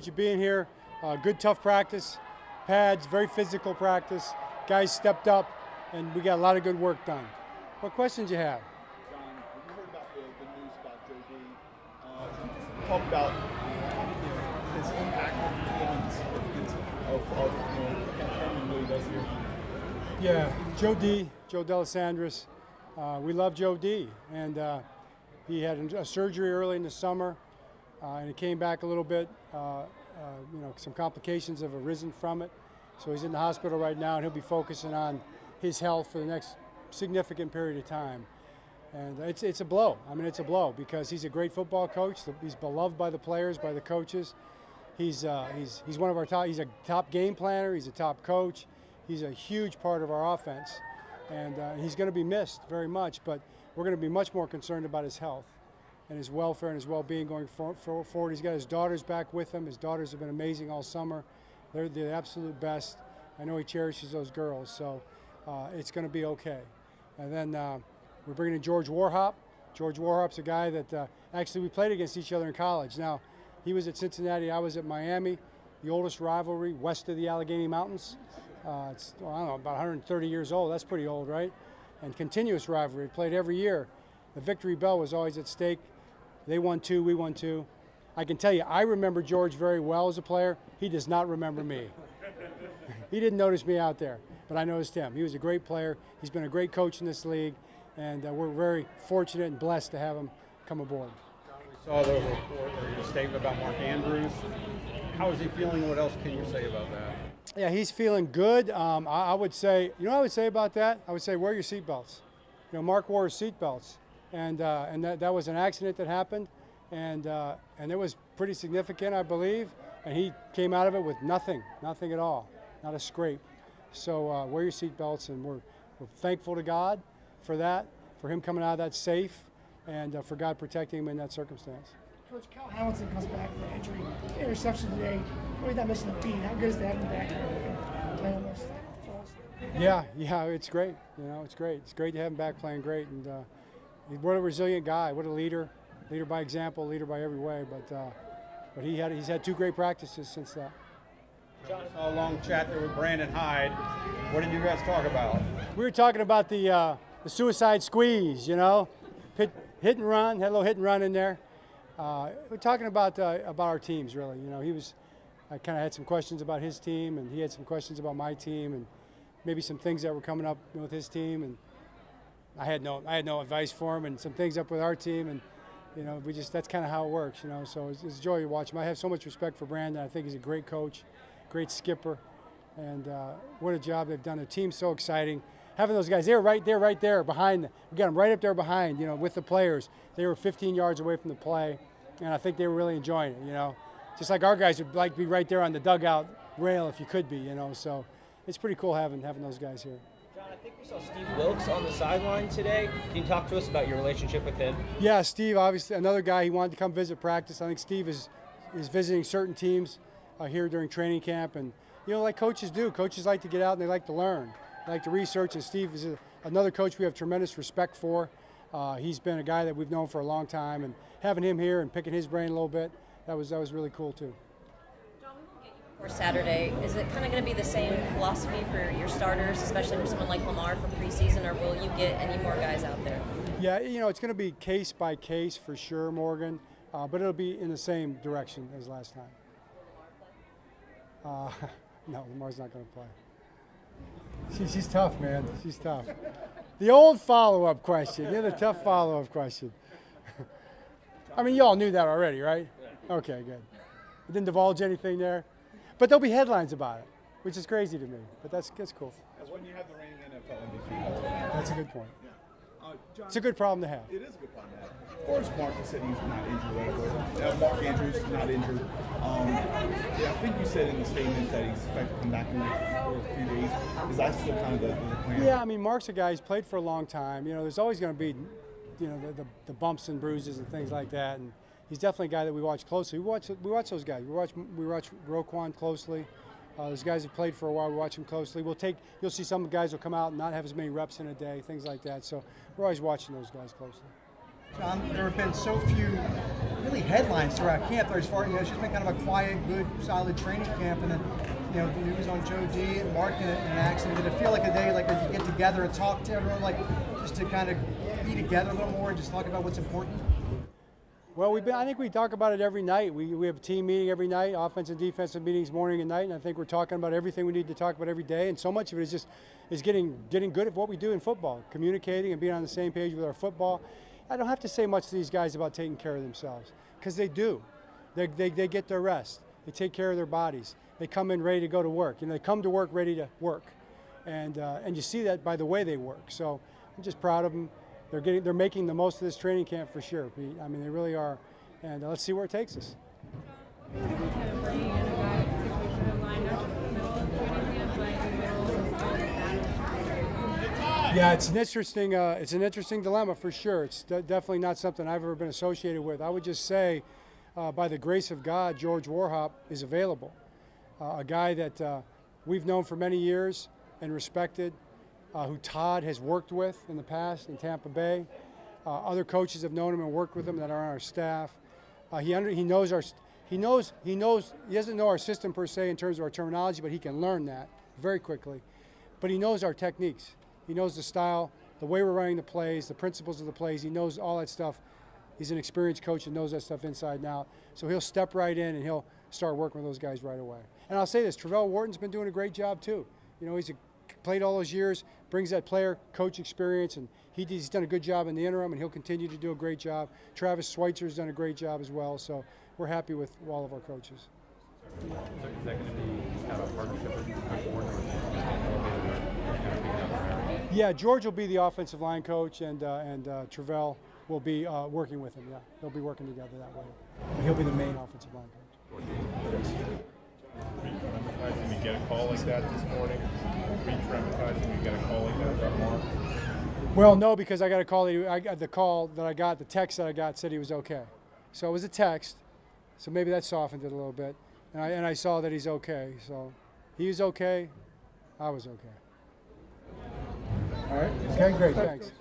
appreciate you being here. Good, tough practice, pads, very physical practice. Guys stepped up, and we got a lot of good work done. What questions you have? John, we heard about the news about Joe D. Can you just talk about his impact on the team and the significance of what Herman really does here? Yeah, Joe D, Joe Delisandris. We love Joe D, and he had a surgery early in the summer, and it came back a little bit. Some complications have arisen from it, so he's in the hospital right now, and he'll be focusing on his health for the next significant period of time. And it's a blow. I mean, it's a blow because he's a great football coach. He's beloved by the players, by the coaches. He's one of our top. He's a top game planner. He's a top coach. He's a huge part of our offense, and he's going to be missed very much. But we're going to be much more concerned about his health and his welfare and his well-being going forward. He's got his daughters back with him. His daughters have been amazing all summer. They're the absolute best. I know he cherishes those girls, so it's going to be okay. And then we're bringing in George Warhop. George Warhop's a guy that actually we played against each other in college. Now, he was at Cincinnati, I was at Miami, the oldest rivalry west of the Allegheny Mountains. It's, I don't know, about 130 years old. That's pretty old, right? And continuous rivalry. We played every year. The victory bell was always at stake. They won 2, we won 2. I can tell you, I remember George very well as a player. He does not remember me. He didn't notice me out there, but I noticed him. He was a great player. He's been a great coach in this league, and we're very fortunate and blessed to have him come aboard. We saw the report or your statement about Mark Andrews. How is he feeling? What else can you say about that? Yeah, he's feeling good. I would say, you know what I would say about that? I would say wear your seatbelts. You know, Mark wore his seatbelts, and that was an accident that happened, and it was pretty significant, I believe, and he came out of it with nothing at all, not a scrape. So wear your seatbelts, and we're thankful to God for that, for him coming out of that safe, and for God protecting him in that circumstance. Coach, Cal Hamilton comes back with an injury, interception today. Really not missing a beat. How good is to have him back playing almost Yeah, it's great. You know, it's great. It's great to have him back playing great, and what a resilient guy. What a leader by example, leader by every way. But he's had 2 great practices since that. John, I saw a long chat there with Brandon Hyde. What did you guys talk about? We were talking about the suicide squeeze. You know, hit and run. Had a little hit and run in there. We're talking about our teams, really. You know, I kind of had some questions about his team, and he had some questions about my team, and maybe some things that were coming up with his team, and I had no advice for him, and some things up with our team, and you know, that's kind of how it works, you know. So it's a joy to watch him. I have so much respect for Brandon. I think he's a great coach, great skipper, and what a job they've done. The team's so exciting. Having those guys, they're right there behind. We got them right up there behind, you know, with the players. They were 15 yards away from the play, and I think they were really enjoying it, you know. Just like our guys would like to be right there on the dugout rail if you could be, you know. So it's pretty cool having those guys here. John, I think we saw Steve Wilkes on the sideline today. Can you talk to us about your relationship with him? Yeah, Steve, obviously another guy. He wanted to come visit practice. I think Steve is visiting certain teams here during training camp, and you know, like coaches do. Coaches like to get out and they like to learn, they like to research. And Steve is another coach we have tremendous respect for. He's been a guy that we've known for a long time, and having him here and picking his brain a little bit, that was really cool too. John, we will get you before Saturday. Is it kind of going to be the same philosophy for your starters, especially for someone like Lamar from preseason, or will you get any more guys out there? Yeah, you know, it's going to be case by case for sure, Morgan, but it'll be in the same direction as last time. No, Lamar's not going to play. She's tough, man. She's tough. The old follow-up question. Yeah, the tough follow-up question. I mean, you all knew that already, right? Okay, good. We didn't divulge anything there. But there'll be headlines about it, which is crazy to me. But that's cool. That's when you have the reigning NFL MVP. That's a good point. Yeah. John, it's a good problem to have. It is a good problem to have. Of course, Mark said he's not injured, whatever. Mark Andrews is not injured. Yeah, I think you said in the statement that he's expected to come back in a few days. Is that still kind of the plan? Yeah, I mean, Mark's a guy who's played for a long time. You know, there's always going to be, you know, the bumps and bruises and things like that. And he's definitely a guy that we watch closely. We watch those guys. We watch Roquan closely. Those guys have played for a while. We watch them closely. You'll see some guys will come out and not have as many reps in a day, things like that. So we're always watching those guys closely. John, there have been so few really headlines throughout camp. As far it's just been kind of a quiet, good, solid training camp, and then the news on Joe D and Mark in an accident. Did it feel like a day like you get together and talk to everyone, like just to kind of be together a little more and just talk about what's important? Well, I think we talk about it every night. We have a team meeting every night, offensive and defensive meetings morning and night, and I think we're talking about everything we need to talk about every day. And so much of it is getting good at what we do in football, communicating and being on the same page with our football. I don't have to say much to these guys about taking care of themselves, because they do. They get their rest. They take care of their bodies. They come in ready to go to work. They come to work ready to work, and you see that by the way they work. So I'm just proud of them. They're making the most of this training camp for sure, Pete. I mean, they really are, and let's see where it takes us. Yeah, it's an interesting dilemma for sure. It's definitely not something I've ever been associated with. I would just say, by the grace of God, George Warhop is available, a guy that we've known for many years and respected. Who Todd has worked with in the past in Tampa Bay. Other coaches have known him and worked with him that are on our staff. He doesn't know our system per se in terms of our terminology, but he can learn that very quickly. But he knows our techniques. He knows the style, the way we're running the plays, the principles of the plays. He knows all that stuff. He's an experienced coach and knows that stuff inside and out. So he'll step right in and he'll start working with those guys right away. And I'll say this, Travell Wharton's been doing a great job too. He's played all those years, brings that player coach experience, and he's done a good job in the interim, and he'll continue to do a great job. Travis Schweitzer's done a great job as well, so we're happy with all of our coaches. So is that going to be kind of a partnership with Coach Warhop? Yeah, George will be the offensive line coach, and Travell will be working with him. Yeah, they'll be working together that way. He'll be the main offensive line coach. Were you traumatized when you get a call like that this morning? Were you traumatized when you get a call like that about Mark? Well, no, because I got a call. The text that I got said he was okay. So it was a text. So maybe that softened it a little bit. And I saw that he's okay. So he was okay. I was okay. All right. Okay, great. Thanks.